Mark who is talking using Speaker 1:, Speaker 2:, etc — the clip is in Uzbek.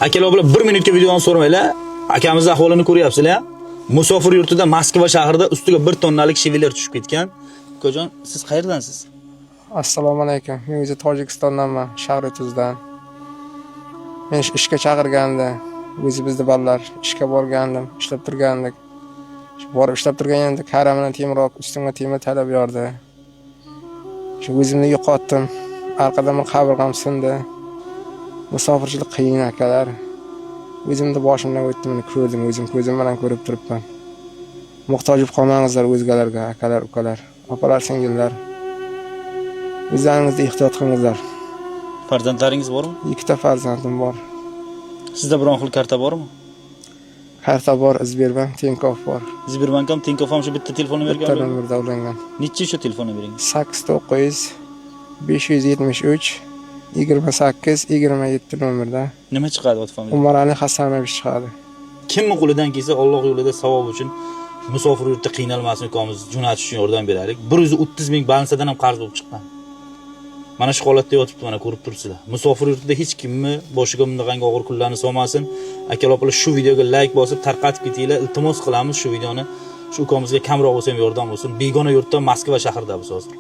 Speaker 1: Akalar bilan 1 minutga videoni so'ramanglar. Akamiz ahvolini ko'ryapsizlar. Musofir yurtida Moskva shahrida ustiga 1 tonnalik Chevrolet tushib ketgan. Ukajon, siz qayerdansiz?
Speaker 2: Assalomu alaykum. Men o'zi Tojikistondanman, Shahrituzdan. Men ishga chaqirganda, o'zi bizda bolalar ishga borgandim, ishlab turgandik. Borib ishlab turganimda karamini temroq ustimga temir talab yordi. Shu o'zimni yo'qotdim. Orqadan qabirg'am sindi. Musofirchilik qiyin akalar. O'zimni boshimdan o'tdi, meni ko'rdim, o'zim ko'zim bilan ko'rib turibman. Muhtoj bo'lib qolmangizlar o'zgalarga, akalar, ukalar, opalar, singillar. O'zlaringizga ehtiyot qilingizlar.
Speaker 1: Farzandlaringiz bormi?
Speaker 2: 2 ta farzandim bor.
Speaker 1: Sizda biron xil karta bormi?
Speaker 2: Karta bor, Sberbank, Tinkoff bor.
Speaker 1: Sberbank ham, Tinkoff ham shu bitta telefon nomeriga
Speaker 2: Bitta nomerda ulangan.
Speaker 1: Necha shu telefon nomeringiz?
Speaker 2: 89 573 28 27 nomerda.
Speaker 1: Nima chiqadi ot familiya?
Speaker 2: Umarali Hasanovich chiqadi.
Speaker 1: Kimni qo'lidan kelsa Alloh yo'lida savob uchun musofir yurtda qiynalmasin ukamiz jo'natish uchun yordam beraylik. 130 ming balansadan ham qarz bo'lib chiqqan. Mana shu holatda yotibdi, mana ko'rib turibsizlar. Musofir yurtida hech kimni boshiga bunaqangi og'ir kunlarni solmasin. Akalar shu videoga like bosib tarqatib ketinglar. Iltimos qilamiz shu videoni shu ukamizga kamroq bo'lsa ham yordam bo'lsin. Begona yurtda Moskva shahrida biz hozir.